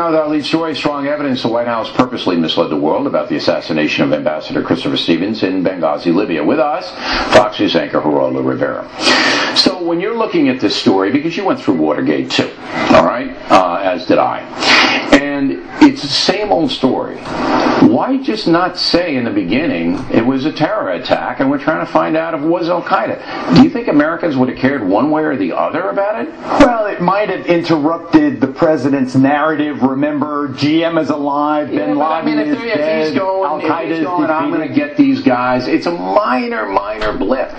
now with our lead story, strong evidence the White House purposely misled the world about the assassination of Ambassador Christopher Stevens in Benghazi, Libya. With us, Fox News anchor Geraldo Rivera. So when you're looking at this story, because you went through Watergate too, all right, as did I, and it's the same old story. Why just not say in the beginning it was a terror attack and we're trying to find out if it was Al-Qaeda? Do you think Americans would have cared one way or the other about it? Well, it might have interrupted the president's narrative. Remember, GM is alive, Bin Laden is dead, if he's going, I'm going to get these guys. It's a minor blip.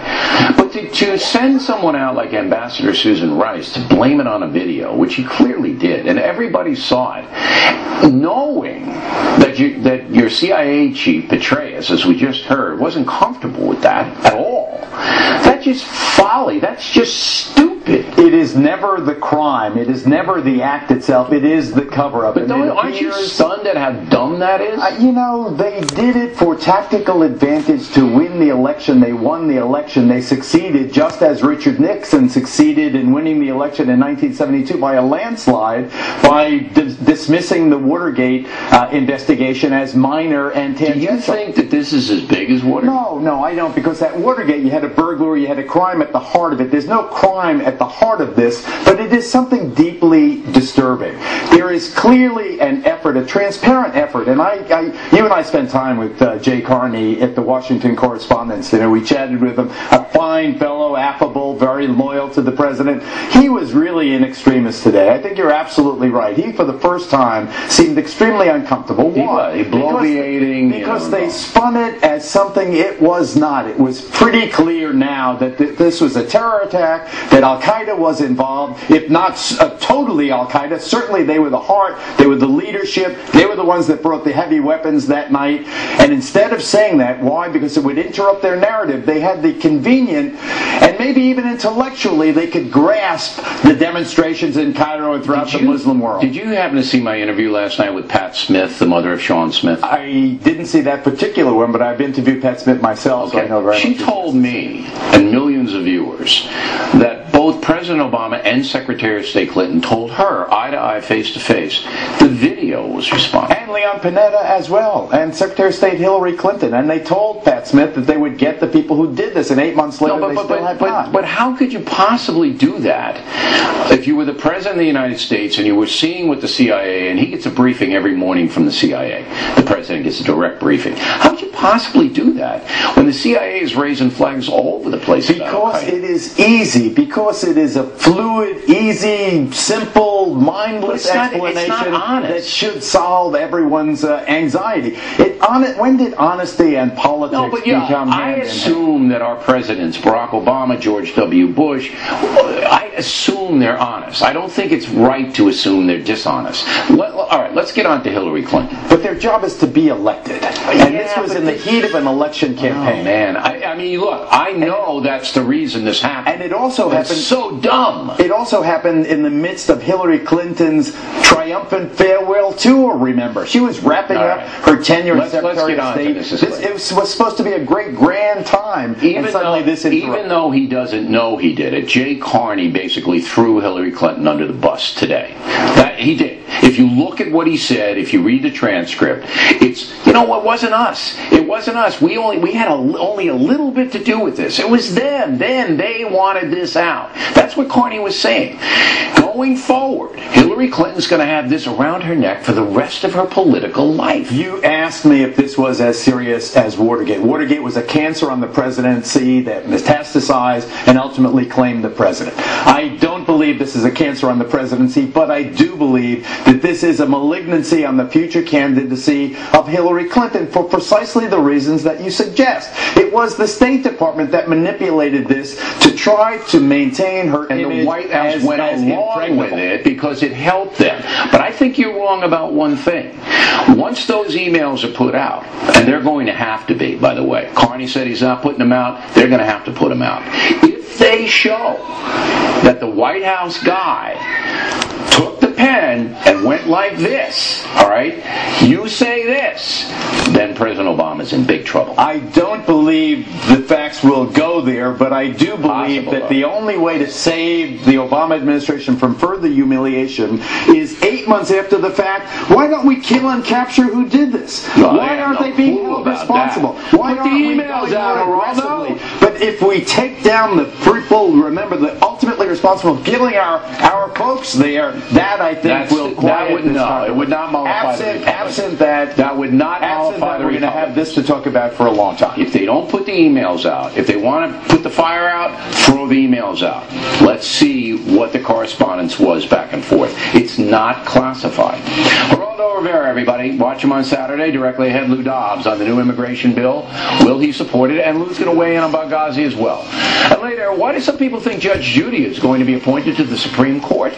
But to send someone out like Ambassador Susan Rice to blame it on a video, which he clearly did, and everybody saw it, knowing that your CIA chief, Patriot, as we just heard, wasn't comfortable with that at all. That's just folly. That's just stupid. It is never the crime. It is never the act itself. It is the cover-up. But aren't you stunned at how dumb that is? You know, they did it for tactical advantage to win the election. They won the election. They succeeded, just as Richard Nixon succeeded in winning the election in 1972 by a landslide, by dismissing the Watergate investigation as minor and tangential. Do you think that this is as big as Watergate? No, I don't, because at Watergate you had a burglary, you had a crime at the heart of it. There's no crime at the heart of this, but it is something deeply disturbing. There is clearly an effort, a transparent effort, and you and I spent time with Jay Carney at the Washington Correspondents' Dinner. We chatted with him, a fine fellow, affable, very loyal to the president. He was really in extremis today. I think you're absolutely right. He, for the first time, seemed extremely uncomfortable. Why? Because they spun it as something it was not. It was pretty clear now that this was a terror attack, that Al-Qaeda was involved, if not totally Al-Qaeda. Certainly they were the heart, they were the leadership, they were the ones that brought the heavy weapons that night. And instead of saying that, why? Because it would interrupt their narrative. They had the convenient, and maybe even intellectually, they could grasp the demonstrations in Cairo and throughout the Muslim world. Did you happen to see my interview last night with Pat Smith, the mother of Sean Smith? I didn't see that particular one, but I've interviewed Pat Smith myself, so I know very much. She told me, and millions of viewers, that both President Obama and Secretary of State Clinton told her, eye-to-eye, face-to-face, the video was responsible. And Leon Panetta as well, and Secretary of State Hillary Clinton. And they told Pat Smith that they would get the people who did this, and 8 months later they still have not. But how could you possibly do that if you were the President of the United States and you were seeing with the CIA, and he gets a briefing every morning from the CIA. The President gets a direct briefing. How could you possibly do that when the CIA is raising flags all over the place? Because it is easy. Because it is a fluid, easy, simple, mindless explanation that should solve everyone's anxiety. When did honesty and politics become hand in hand? I assume that our presidents, Barack Obama, George W. Bush, I assume they're honest. I don't think it's right to assume they're dishonest. All right, let's get on to Hillary Clinton. But their job is to be elected. And this was in the heat of an election campaign. Oh, man. I mean, look, I know that's the reason this happened. And it also happened... It's so dumb. It also happened in the midst of Hillary Clinton's triumphant farewell tour, remember. She was wrapping up her tenure as Secretary of State. It was supposed to be a great, grand time. Even though he doesn't know he did it, Jay Carney basically threw Hillary Clinton under the bus today. He did. If you look at what he said, if you read the transcript, it's, it wasn't us. It wasn't us. We had only a little bit to do with this. It was them. They wanted this out. That's what Carney was saying. Going forward, Hillary Clinton's going to have this around her neck for the rest of her political life. You asked me if this was as serious as Watergate. Watergate was a cancer on the presidency that metastasized and ultimately claimed the president. I don't believe this is a cancer on the presidency, but I do believe that this is a malignancy on the future candidacy of Hillary Clinton for precisely the reasons that you suggest. It was the State Department that manipulated this to try to maintain her image. And the White House went along with it because it helped them. But I think you're wrong about one thing. Once those emails are put out, and they're going to have to be, by the way, Carney said he's not putting them out, they're going to have to put them out. If they show that the White House guy took the pen and went like this, all right, you say this, then President Obama's in big trouble. I don't believe the facts will go there, but I do believe that the only way to save the Obama administration from further humiliation is 8 8 months after the fact. Why don't we kill and capture who did this? Well, why aren't they being held responsible? Why Put the emails out, Geraldo. But if we take down the people, remember, the ultimately responsible for killing our folks there, that I think will quiet this it would not mollify the Republic. Absent that, that would not mollify the we're going to have this to talk about for a long time. If they don't put the emails out, if they want to put the fire out, throw the emails out. Let's see what the correspondence was back and forth. It's not classified. Geraldo Rivera, everybody. Watch him on Saturday. Directly ahead, Lou Dobbs on the new immigration bill. Will he support it? And Lou's going to weigh in on Benghazi as well. And later, why do some people think Judge Judy is going to be appointed to the Supreme Court?